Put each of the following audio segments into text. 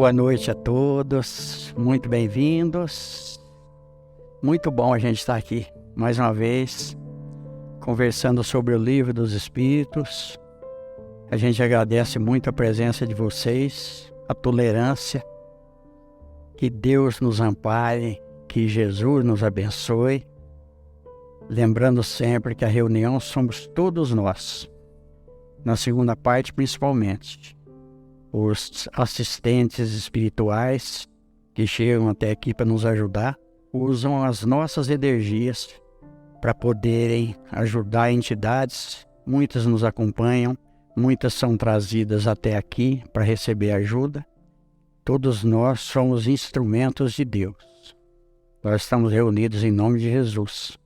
Boa noite a todos, muito bem-vindos. Muito bom a gente estar aqui mais uma vez, conversando sobre o Livro dos Espíritos. A gente agradece muito a presença de vocês, a tolerância. Que Deus nos ampare, que Jesus nos abençoe. Lembrando sempre que a reunião somos todos nós. Na segunda parte, principalmente, os assistentes espirituais que chegam até aqui para nos ajudar, usam as nossas energias para poderem ajudar entidades. Muitas nos acompanham, muitas são trazidas até aqui para receber ajuda. Todos nós somos instrumentos de Deus. Nós estamos reunidos em nome de Jesus.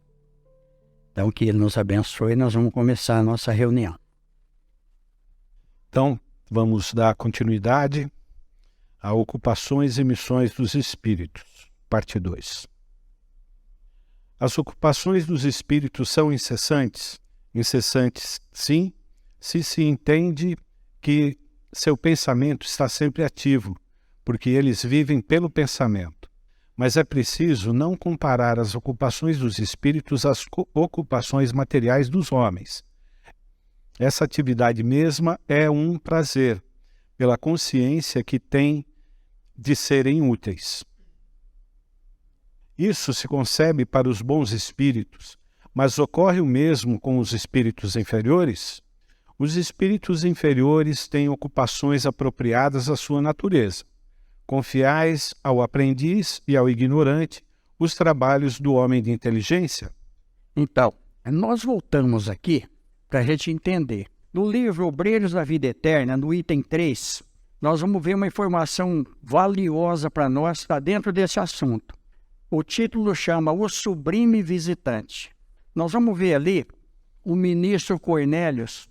Então, que Ele nos abençoe e nós vamos começar a nossa reunião. Então, vamos dar continuidade a Ocupações e Missões dos Espíritos, parte 2. As ocupações dos espíritos são incessantes? Incessantes, sim, se se entende que seu pensamento está sempre ativo, porque eles vivem pelo pensamento. Mas é preciso não comparar as ocupações dos espíritos às ocupações materiais dos homens. Essa atividade mesma é um prazer, pela consciência que tem de serem úteis. Isso se concebe para os bons espíritos, mas ocorre o mesmo com os espíritos inferiores? Os espíritos inferiores têm ocupações apropriadas à sua natureza. Confiais ao aprendiz e ao ignorante os trabalhos do homem de inteligência? Então, nós voltamos aqui para a gente entender. No livro Obreiros da Vida Eterna, no item 3, nós vamos ver uma informação valiosa para nós, está dentro desse assunto. O título chama O Sublime Visitante. Nós vamos ver ali o ministro Cornélios,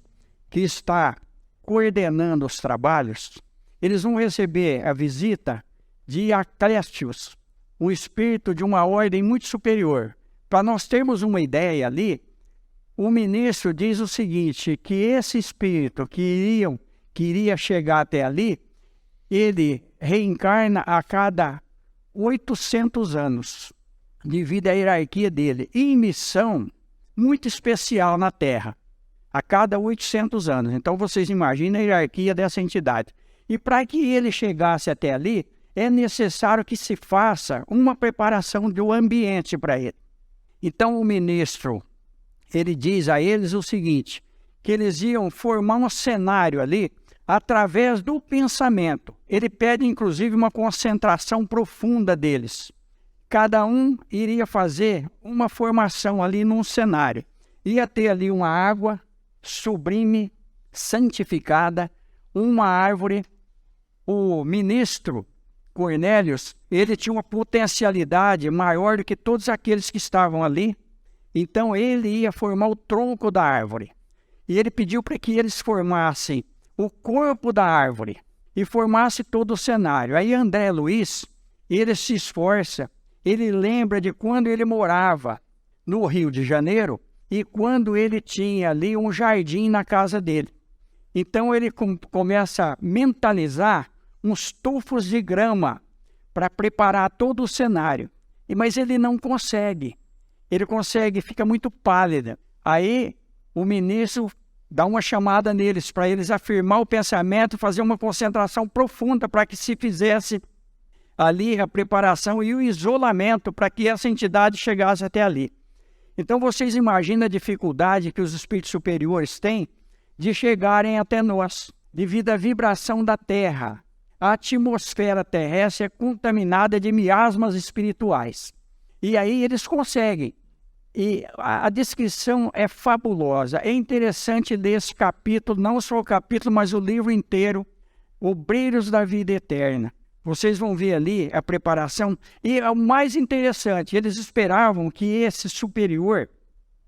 que está coordenando os trabalhos. Eles vão receber a visita de Acléstios, um espírito de uma ordem muito superior. Para nós termos uma ideia ali, o ministro diz o seguinte, que esse espírito que iria chegar até ali, ele reencarna a cada 800 anos, devido à hierarquia dele, em missão muito especial na Terra, a cada 800 anos. Então vocês imaginem a hierarquia dessa entidade. E para que ele chegasse até ali, é necessário que se faça uma preparação do ambiente para ele. Então o ministro, ele diz a eles o seguinte, que eles iam formar um cenário ali através do pensamento. Ele pede inclusive uma concentração profunda deles. Cada um iria fazer uma formação ali num cenário. Ia ter ali uma água sublime, santificada, uma árvore. O ministro Cornélios, ele tinha uma potencialidade maior do que todos aqueles que estavam ali. Então ele ia formar o tronco da árvore. E ele pediu para que eles formassem o corpo da árvore e formasse todo o cenário. Aí André Luiz, ele se esforça, ele lembra de quando ele morava no Rio de Janeiro e quando ele tinha ali um jardim na casa dele. Então ele começa a mentalizar uns tufos de grama para preparar todo o cenário. Mas ele não consegue. Ele consegue, fica muito pálida. Aí o ministro dá uma chamada neles, para eles afirmar o pensamento, fazer uma concentração profunda para que se fizesse ali a preparação e o isolamento para que essa entidade chegasse até ali. Então vocês imaginam a dificuldade que os espíritos superiores têm de chegarem até nós, devido à vibração da Terra. A atmosfera terrestre é contaminada de miasmas espirituais. E aí eles conseguem. E a descrição é fabulosa. É interessante ler esse capítulo, não só o capítulo, mas o livro inteiro, Obreiros da Vida Eterna. Vocês vão ver ali a preparação. E o mais interessante, eles esperavam que esse superior,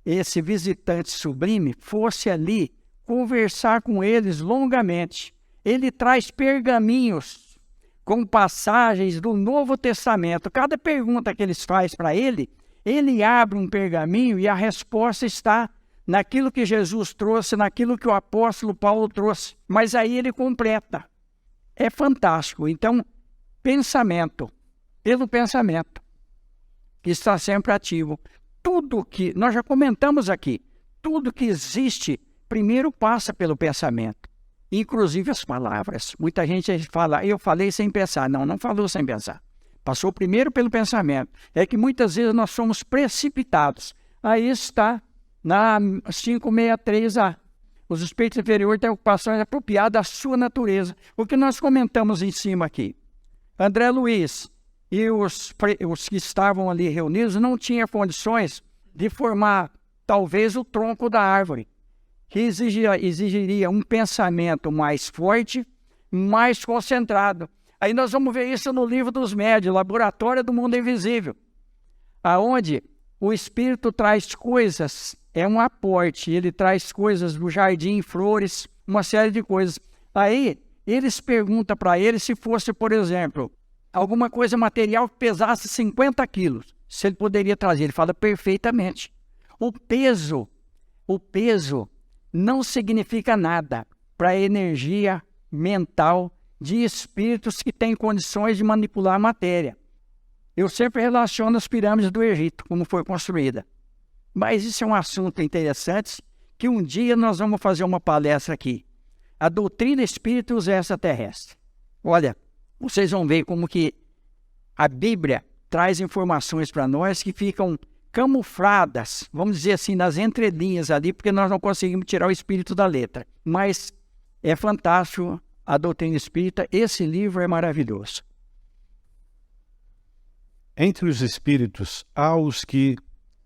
esse visitante sublime, fosse ali conversar com eles longamente. Ele traz pergaminhos com passagens do Novo Testamento. Cada pergunta que eles fazem para ele, ele abre um pergaminho e a resposta está naquilo que Jesus trouxe, naquilo que o apóstolo Paulo trouxe. Mas aí ele completa. É fantástico. Então, pensamento, pelo pensamento, que está sempre ativo. Tudo que nós já comentamos aqui, tudo que existe, primeiro passa pelo pensamento, inclusive as palavras. Muita gente fala, eu falei sem pensar. Não, não falou sem pensar. Passou primeiro pelo pensamento. É que muitas vezes nós somos precipitados. Aí está na 563A. Os espíritos inferiores têm ocupações apropriadas à sua natureza. O que nós comentamos em cima aqui. André Luiz e os que estavam ali reunidos não tinham condições de formar, talvez, o tronco da árvore, que exigiria um pensamento mais forte, mais concentrado. Aí nós vamos ver isso no livro dos médiuns, Laboratório do Mundo Invisível, aonde o espírito traz coisas, é um aporte, ele traz coisas do jardim, flores, uma série de coisas. Aí eles perguntam para ele se fosse, por exemplo, alguma coisa material que pesasse 50 quilos, se ele poderia trazer. Ele fala perfeitamente. O peso não significa nada para a energia mental de espíritos que têm condições de manipular a matéria. Eu sempre relaciono as pirâmides do Egito, como foi construída. Mas isso é um assunto interessante, que um dia nós vamos fazer uma palestra aqui. A doutrina espírita extraterrestre. Olha, vocês vão ver como que a Bíblia traz informações para nós que ficam camufladas, vamos dizer assim, nas entrelinhas ali, porque nós não conseguimos tirar o espírito da letra. Mas é fantástico a doutrina espírita, esse livro é maravilhoso. Entre os espíritos, há os que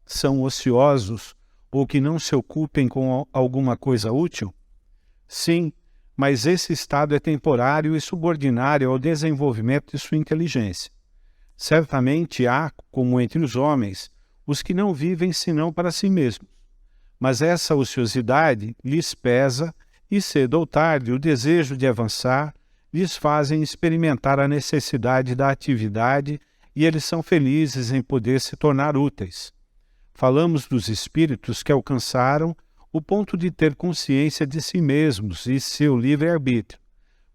são ociosos ou que não se ocupem com alguma coisa útil? Sim, mas esse estado é temporário e subordinário ao desenvolvimento de sua inteligência. Certamente há, como entre os homens, os que não vivem senão para si mesmos. Mas essa ociosidade lhes pesa e, cedo ou tarde, o desejo de avançar lhes fazem experimentar a necessidade da atividade e eles são felizes em poder se tornar úteis. Falamos dos espíritos que alcançaram o ponto de ter consciência de si mesmos e seu livre-arbítrio,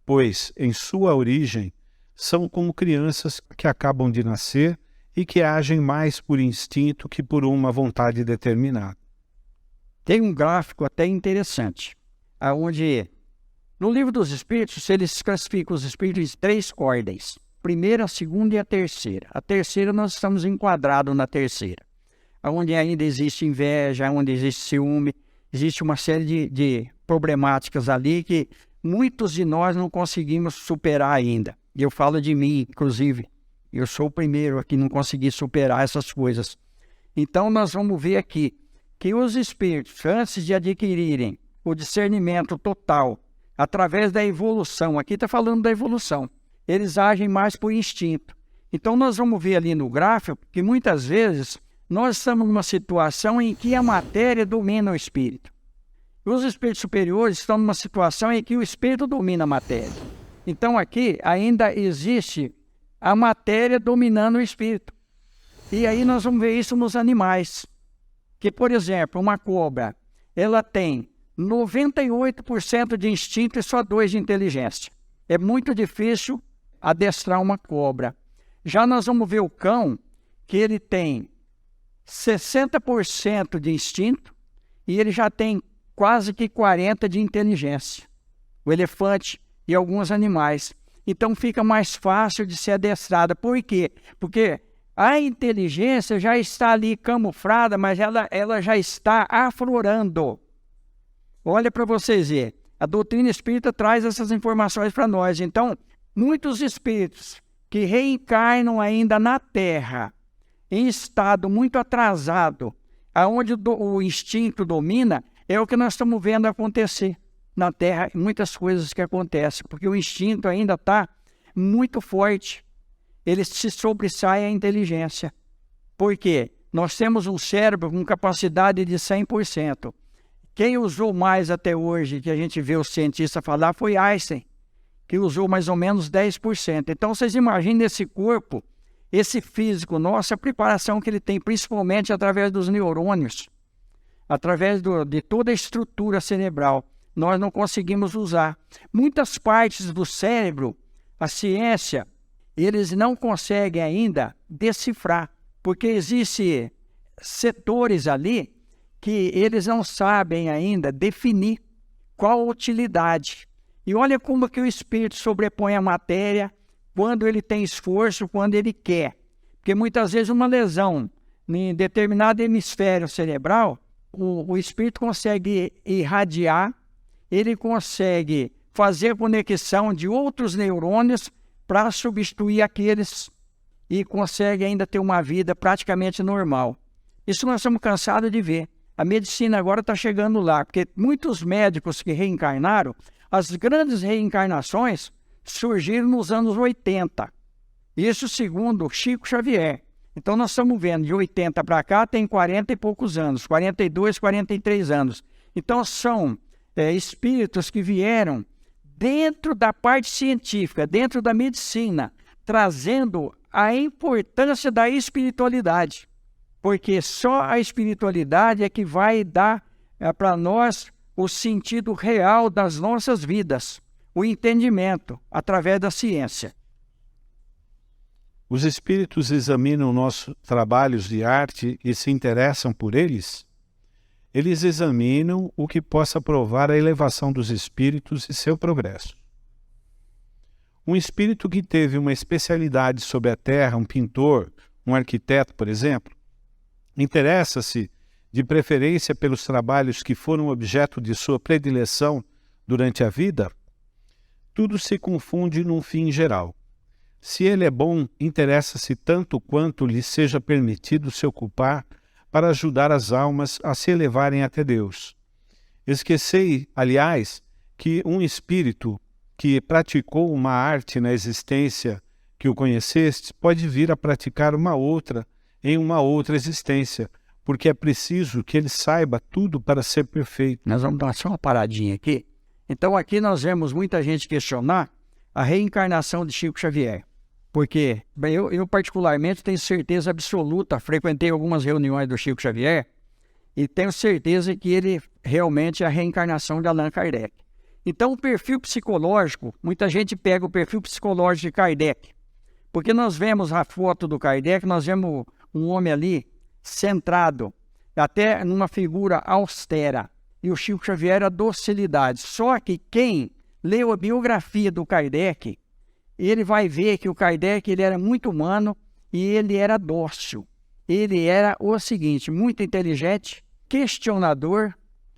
pois, em sua origem, são como crianças que acabam de nascer e que agem mais por instinto que por uma vontade determinada. Tem um gráfico até interessante, onde, no livro dos espíritos, eles classificam os espíritos em 3 ordens. Primeira, a segunda e a terceira. A terceira, nós estamos enquadrados na terceira, onde ainda existe inveja, onde existe ciúme, existe uma série de problemáticas ali que muitos de nós não conseguimos superar ainda. E eu falo de mim, inclusive. Eu sou o primeiro a que não consegui superar essas coisas. Então, nós vamos ver aqui que os espíritos, antes de adquirirem o discernimento total, através da evolução, aqui está falando da evolução, eles agem mais por instinto. Então, nós vamos ver ali no gráfico que muitas vezes nós estamos numa situação em que a matéria domina o espírito. E os espíritos superiores estão numa situação em que o espírito domina a matéria. Então, aqui ainda existe a matéria dominando o espírito. E aí nós vamos ver isso nos animais. Que, por exemplo, uma cobra, ela tem 98% de instinto e só 2% de inteligência. É muito difícil adestrar uma cobra. Já nós vamos ver o cão, que ele tem 60% de instinto e ele já tem quase que 40% de inteligência. O elefante e alguns animais. Então fica mais fácil de ser adestrada. Por quê? Porque a inteligência já está ali camuflada, mas ela já está aflorando. Olha para vocês verem. A doutrina espírita traz essas informações para nós. Então, muitos espíritos que reencarnam ainda na Terra, em estado muito atrasado, aonde o instinto domina, é o que nós estamos vendo acontecer na Terra, muitas coisas que acontecem, porque o instinto ainda está muito forte. Ele se sobressai à inteligência. Por quê? Nós temos um cérebro com capacidade de 100%. Quem usou mais até hoje, que a gente vê os cientistas falar, foi Einstein, que usou mais ou menos 10%. Então, vocês imaginem esse corpo, esse físico nosso, a preparação que ele tem, principalmente através dos neurônios, através de toda a estrutura cerebral. Nós não conseguimos usar. Muitas partes do cérebro, a ciência eles não conseguem ainda decifrar, porque existem setores ali que eles não sabem ainda definir qual a utilidade. E olha como que o espírito sobrepõe a matéria quando ele tem esforço, quando ele quer. Porque muitas vezes uma lesão em determinado hemisfério cerebral, o espírito consegue irradiar, ele consegue fazer conexão de outros neurônios para substituir aqueles e consegue ainda ter uma vida praticamente normal. Isso nós estamos cansados de ver. A medicina agora está chegando lá, porque muitos médicos que reencarnaram, as grandes reencarnações surgiram nos anos 80. Isso segundo Chico Xavier. Então nós estamos vendo, de 80 para cá tem 40 e poucos anos, 42, 43 anos. Então são espíritos que vieram dentro da parte científica, dentro da medicina, trazendo a importância da espiritualidade. Porque só a espiritualidade é que vai dar para nós o sentido real das nossas vidas, o entendimento através da ciência. Os espíritos examinam nossos trabalhos de arte e se interessam por eles? Eles examinam o que possa provar a elevação dos espíritos e seu progresso. Um espírito que teve uma especialidade sobre a terra, um pintor, um arquiteto, por exemplo, interessa-se de preferência pelos trabalhos que foram objeto de sua predileção durante a vida? Tudo se confunde num fim geral. Se ele é bom, interessa-se tanto quanto lhe seja permitido se ocupar para ajudar as almas a se elevarem até Deus. Esquecei, aliás, que um espírito que praticou uma arte na existência que o conheceste pode vir a praticar uma outra em uma outra existência, porque é preciso que ele saiba tudo para ser perfeito. Nós vamos dar só uma paradinha aqui. Então aqui nós vemos muita gente questionar a reencarnação de Chico Xavier. Porque eu particularmente tenho certeza absoluta, frequentei algumas reuniões do Chico Xavier e tenho certeza que ele realmente é a reencarnação de Allan Kardec. Então o perfil psicológico, muita gente pega o perfil psicológico de Kardec, porque nós vemos a foto do Kardec, nós vemos um homem ali centrado, até numa figura austera, e o Chico Xavier era docilidade. Só que quem leu a biografia do Kardec, ele vai ver que o Kardec ele era muito humano e ele era dócil. Ele era o seguinte, muito inteligente, questionador,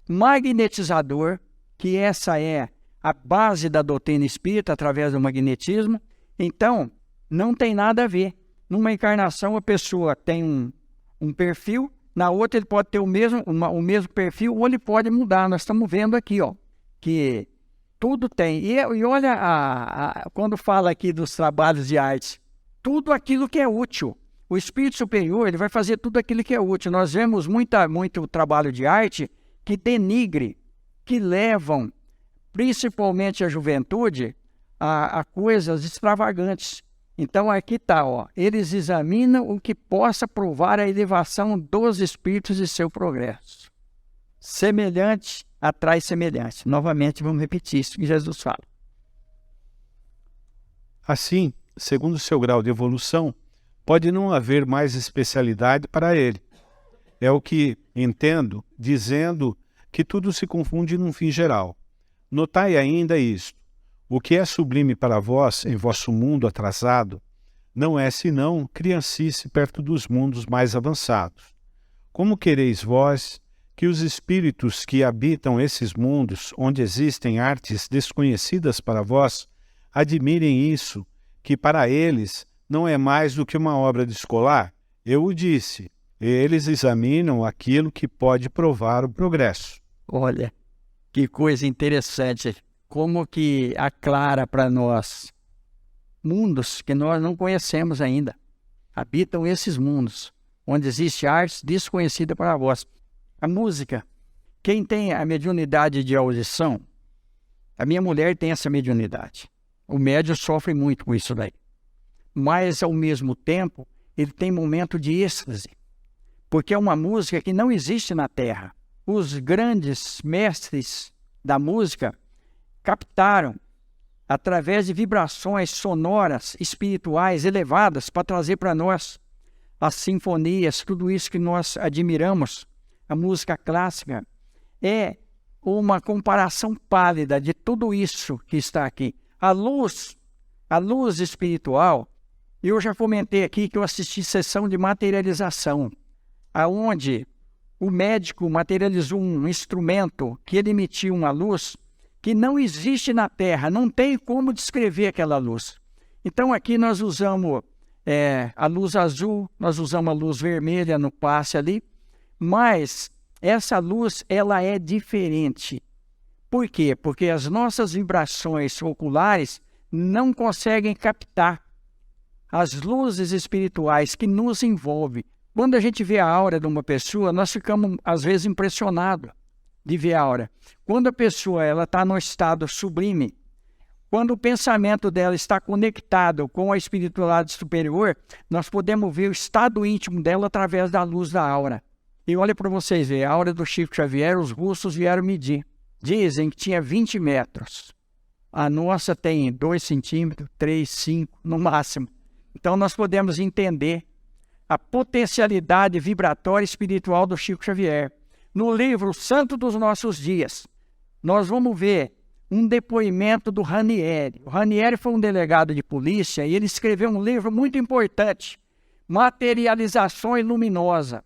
magnetizador, que essa é a base da doutrina espírita através do magnetismo. Então, não tem nada a ver. Numa encarnação, a pessoa tem um perfil, na outra ele pode ter o mesmo perfil ou ele pode mudar. Nós estamos vendo aqui, ó, que tudo tem. E olha, quando fala aqui dos trabalhos de arte, tudo aquilo que é útil. O espírito superior ele vai fazer tudo aquilo que é útil. Nós vemos muito trabalho de arte que denigre, que levam principalmente a juventude a coisas extravagantes. Então aqui está, ó, eles examinam o que possa provar a elevação dos espíritos e seu progresso. Semelhante atrai semelhante. Novamente vamos repetir isso que Jesus fala. Assim, segundo seu grau de evolução, pode não haver mais especialidade para ele. É o que entendo, dizendo que tudo se confunde num fim geral. Notai ainda isto: o que é sublime para vós, em vosso mundo atrasado, não é senão criancice perto dos mundos mais avançados. Como quereis vós que os espíritos que habitam esses mundos, onde existem artes desconhecidas para vós, admirem isso, que para eles não é mais do que uma obra de escolar? Eu o disse, eles examinam aquilo que pode provar o progresso. Olha, que coisa interessante, como que aclara para nós mundos que nós não conhecemos ainda. Habitam esses mundos, onde existe arte desconhecida para vós. A música, quem tem a mediunidade de audição, a minha mulher tem essa mediunidade. O médium sofre muito com isso daí. Mas, ao mesmo tempo, ele tem momento de êxtase, porque é uma música que não existe na Terra. Os grandes mestres da música captaram através de vibrações sonoras, espirituais, elevadas, para trazer para nós as sinfonias, tudo isso que nós admiramos, a música clássica, é uma comparação pálida de tudo isso que está aqui. A luz espiritual, eu já comentei aqui que eu assisti sessão de materialização, aonde o médico materializou um instrumento que ele emitia uma luz que não existe na Terra, não tem como descrever aquela luz. Então aqui nós usamos a luz azul, nós usamos a luz vermelha no passe ali, mas essa luz ela é diferente. Por quê? Porque as nossas vibrações oculares não conseguem captar as luzes espirituais que nos envolvem. Quando a gente vê a aura de uma pessoa, nós ficamos, às vezes, impressionados de ver a aura. Quando a pessoa está num estado sublime, quando o pensamento dela está conectado com a espiritualidade superior, nós podemos ver o estado íntimo dela através da luz da aura. E olha para vocês verem, a aura do Chico Xavier, os russos vieram medir. Dizem que tinha 20 metros. A nossa tem 2 centímetros, 3, 5 no máximo. Então nós podemos entender a potencialidade vibratória espiritual do Chico Xavier. No livro Santo dos Nossos Dias, nós vamos ver um depoimento do Ranieri. O Ranieri foi um delegado de polícia e ele escreveu um livro muito importante, Materialização Luminosa,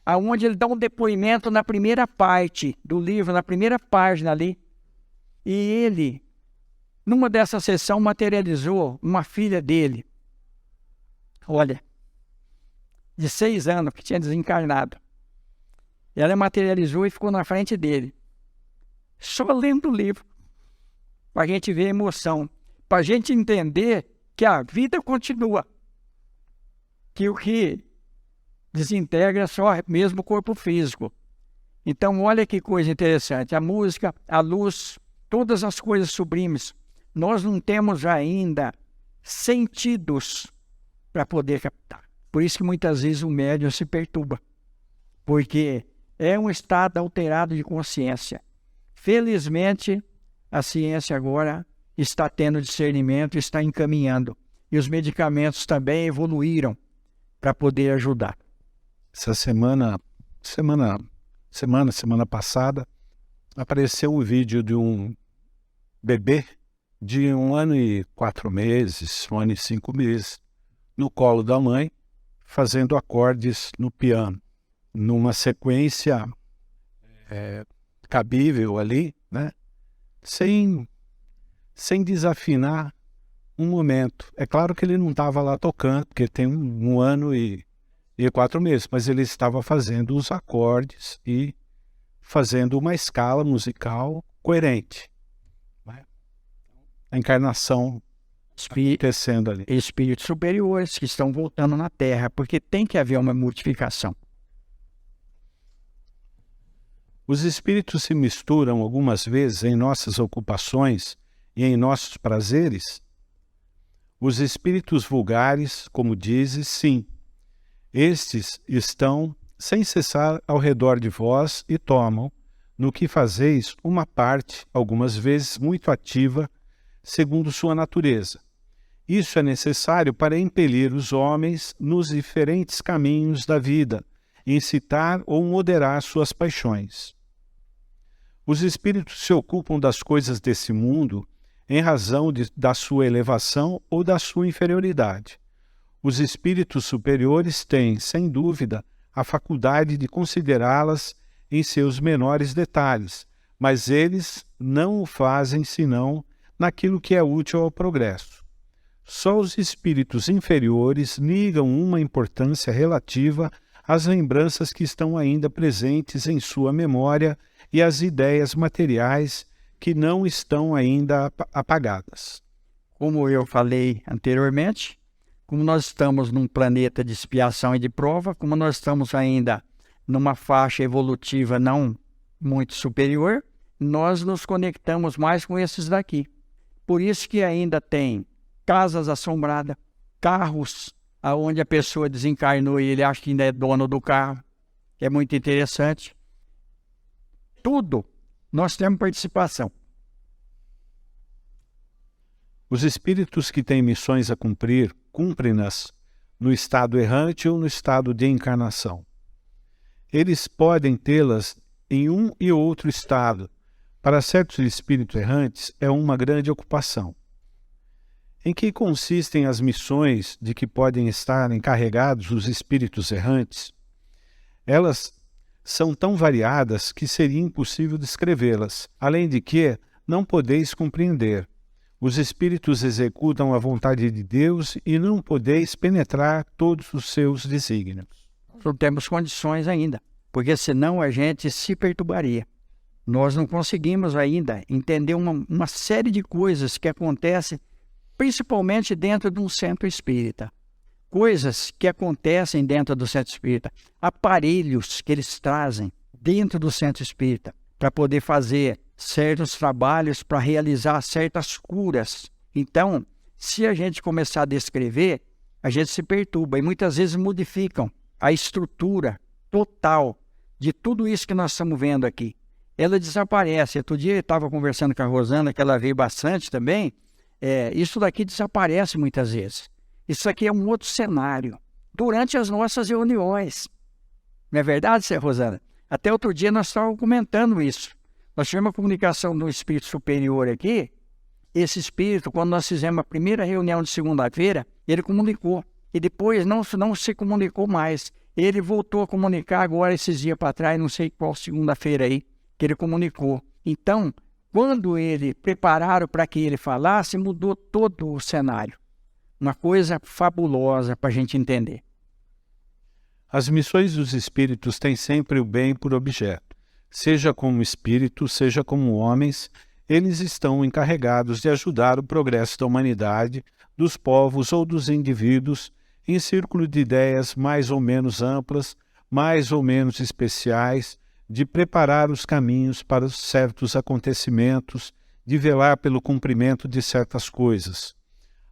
aonde ele dá um depoimento na primeira parte do livro, na primeira página ali. E ele, numa dessa sessão, materializou uma filha dele. Olha, de 6 anos, que tinha desencarnado. Ela materializou e ficou na frente dele. Só lendo o livro, para a gente ver a emoção, para a gente entender que a vida continua, que o que desintegra só mesmo o corpo físico. Então, olha que coisa interessante. A música, a luz, todas as coisas sublimes, nós não temos ainda sentidos para poder captar. Por isso que muitas vezes o médium se perturba, porque é um estado alterado de consciência. Felizmente, a ciência agora está tendo discernimento, está encaminhando. E os medicamentos também evoluíram para poder ajudar. Essa semana passada, apareceu um vídeo de um bebê de 1 ano e 4 meses, 1 ano e 5 meses, no colo da mãe, fazendo acordes no piano, numa sequência cabível ali, né? Sem desafinar um momento. É claro que ele não estava lá tocando, porque tem 1 ano e 4 meses, mas ele estava fazendo os acordes e fazendo uma escala musical coerente. Né? A encarnação acontecendo ali. Espíritos superiores que estão voltando na Terra, porque tem que haver uma modificação. Os espíritos se misturam algumas vezes em nossas ocupações e em nossos prazeres? Os espíritos vulgares, como dizes, sim. Estes estão sem cessar ao redor de vós e tomam, no que fazeis, uma parte, algumas vezes muito ativa, segundo sua natureza. Isso é necessário para impelir os homens nos diferentes caminhos da vida, incitar ou moderar suas paixões. Os espíritos se ocupam das coisas desse mundo em razão da sua elevação ou da sua inferioridade. Os espíritos superiores têm, sem dúvida, a faculdade de considerá-las em seus menores detalhes, mas eles não o fazem senão naquilo que é útil ao progresso. Só os espíritos inferiores ligam uma importância relativa às lembranças que estão ainda presentes em sua memória e às ideias materiais que não estão ainda apagadas. Como eu falei anteriormente, como nós estamos num planeta de expiação e de prova, como nós estamos ainda numa faixa evolutiva não muito superior, nós nos conectamos mais com esses daqui. Por isso que ainda tem casas assombradas, carros onde a pessoa desencarnou e ele acha que ainda é dono do carro. É muito interessante. Tudo nós temos participação. Os espíritos que têm missões a cumprir, cumprem-nas no estado errante ou no estado de encarnação. Eles podem tê-las em um e outro estado. Para certos espíritos errantes, é uma grande ocupação. Em que consistem as missões de que podem estar encarregados os espíritos errantes? Elas são tão variadas que seria impossível descrevê-las, além de que não podeis compreender. Os espíritos executam a vontade de Deus e não podeis penetrar todos os seus desígnios. Não temos condições ainda, porque senão a gente se perturbaria. Nós não conseguimos ainda entender uma série de coisas que acontecem, principalmente dentro de um centro espírita. Coisas que acontecem dentro do centro espírita, aparelhos que eles trazem dentro do centro espírita para poder fazer certos trabalhos, para realizar certas curas. Então, se a gente começar a descrever, a gente se perturba e muitas vezes modificam a estrutura total de tudo isso que nós estamos vendo aqui. Ela desaparece. Outro dia eu estava conversando com a Rosana, que ela veio bastante também. Isso daqui desaparece muitas vezes. Isso aqui é um outro cenário. Durante as nossas reuniões. Não é verdade, Rosana? Até outro dia nós estávamos comentando isso. Nós tivemos uma comunicação do espírito superior aqui. Esse espírito, quando nós fizemos a primeira reunião de segunda-feira, ele comunicou. E depois não se comunicou mais. Ele voltou a comunicar agora esses dias para trás, não sei qual segunda-feira aí, que ele comunicou. Então, quando ele prepararam para que ele falasse, mudou todo o cenário. Uma coisa fabulosa para a gente entender. As missões dos espíritos têm sempre o bem por objeto. Seja como espíritos, seja como homens, eles estão encarregados de ajudar o progresso da humanidade, dos povos ou dos indivíduos, em círculo de ideias mais ou menos amplas, mais ou menos especiais, de preparar os caminhos para certos acontecimentos, de velar pelo cumprimento de certas coisas.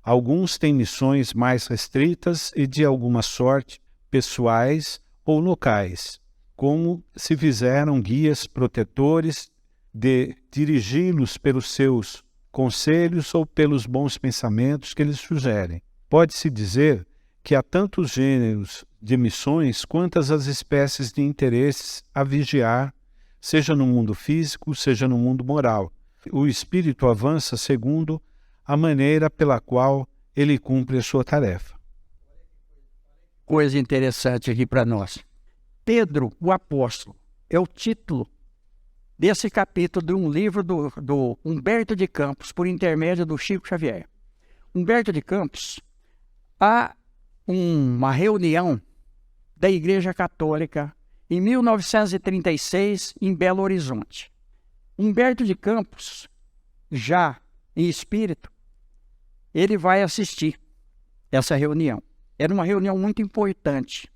Alguns têm missões mais restritas e, de alguma sorte, pessoais ou locais, como se fizeram guias protetores de dirigi-los pelos seus conselhos ou pelos bons pensamentos que eles sugerem. Pode-se dizer que há tantos gêneros de missões quantas as espécies de interesses a vigiar, seja no mundo físico, seja no mundo moral. O espírito avança segundo a maneira pela qual ele cumpre a sua tarefa. Coisa interessante aqui para nós. Pedro, o apóstolo, é o título desse capítulo de um livro do Humberto de Campos, por intermédio do Chico Xavier. Humberto de Campos, há uma reunião da Igreja Católica em 1936, em Belo Horizonte. Humberto de Campos, já em espírito, ele vai assistir essa reunião. Era uma reunião muito importante.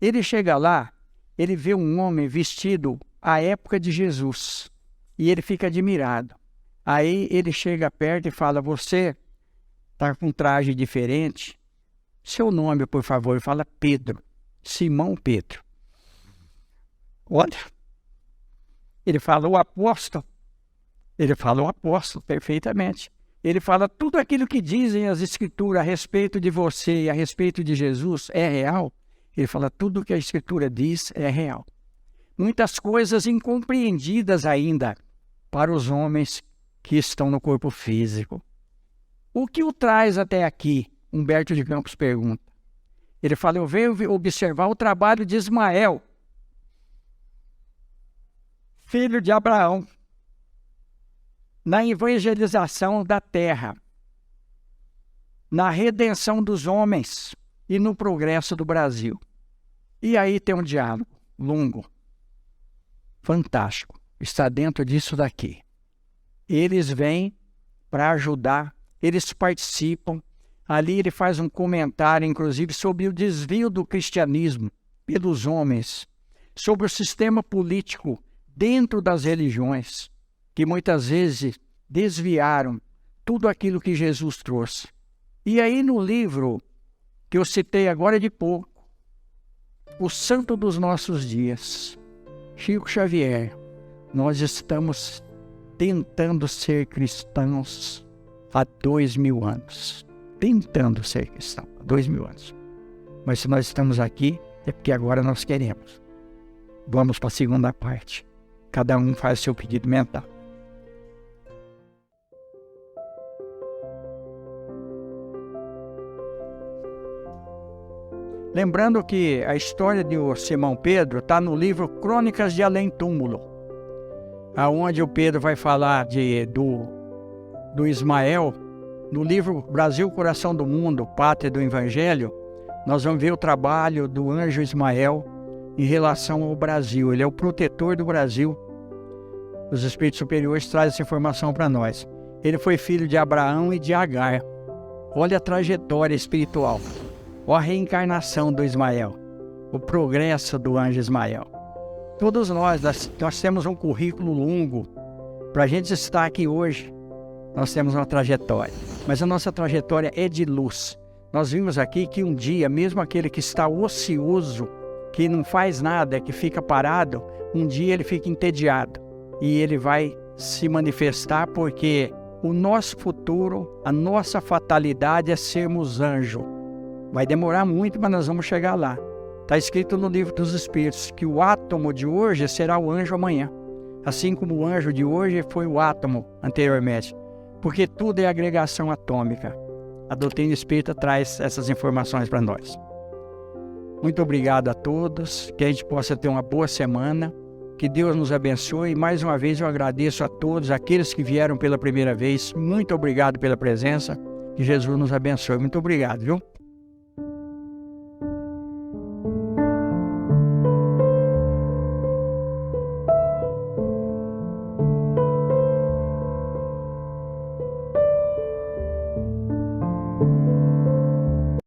Ele chega lá, ele vê um homem vestido à época de Jesus e ele fica admirado. Aí ele chega perto e fala: você está com um traje diferente? Seu nome, por favor. Ele fala: Pedro, Simão Pedro. Olha, ele fala: o apóstolo. Ele fala: o apóstolo, perfeitamente. Ele fala: tudo aquilo que dizem as Escrituras a respeito de você e a respeito de Jesus é real. Ele fala: tudo que a Escritura diz é real. Muitas coisas incompreendidas ainda para os homens que estão no corpo físico. O que o traz até aqui? Humberto de Campos pergunta. Ele fala: eu venho observar o trabalho de Ismael, filho de Abraão, na evangelização da terra, na redenção dos homens e no progresso do Brasil. E aí tem um diálogo longo, fantástico, está dentro disso daqui. Eles vêm para ajudar, eles participam. Ali ele faz um comentário, inclusive, sobre o desvio do cristianismo pelos homens, sobre o sistema político dentro das religiões, que muitas vezes desviaram tudo aquilo que Jesus trouxe. E aí no livro que eu citei agora de pouco, O Santo dos Nossos Dias, Chico Xavier, nós estamos tentando ser cristãos há 2000 anos, tentando ser cristão, há 2000 anos. Mas se nós estamos aqui, é porque agora nós queremos. Vamos para a segunda parte. Cada um faz seu pedido mental. Lembrando que a história de Simão Pedro está no livro Crônicas de Além Túmulo, aonde o Pedro vai falar do Ismael. No livro Brasil, Coração do Mundo, Pátria do Evangelho, nós vamos ver o trabalho do anjo Ismael em relação ao Brasil. Ele é o protetor do Brasil. Os espíritos superiores trazem essa informação para nós. Ele foi filho de Abraão e de Agar. Olha a trajetória espiritual. Olha a reencarnação do Ismael. O progresso do anjo Ismael. Todos nós temos um currículo longo. Para a gente estar aqui hoje, nós temos uma trajetória. Mas a nossa trajetória é de luz. Nós vimos aqui que um dia, mesmo aquele que está ocioso, que não faz nada, que fica parado, um dia ele fica entediado. E ele vai se manifestar porque o nosso futuro, a nossa fatalidade é sermos anjo. Vai demorar muito, mas nós vamos chegar lá. Está escrito no livro dos Espíritos que o átomo de hoje será o anjo amanhã. Assim como o anjo de hoje foi o átomo anteriormente. Porque tudo é agregação atômica. A doutrina espírita traz essas informações para nós. Muito obrigado a todos. Que a gente possa ter uma boa semana. Que Deus nos abençoe. E mais uma vez eu agradeço a todos, aqueles que vieram pela primeira vez. Muito obrigado pela presença. Que Jesus nos abençoe. Muito obrigado, viu?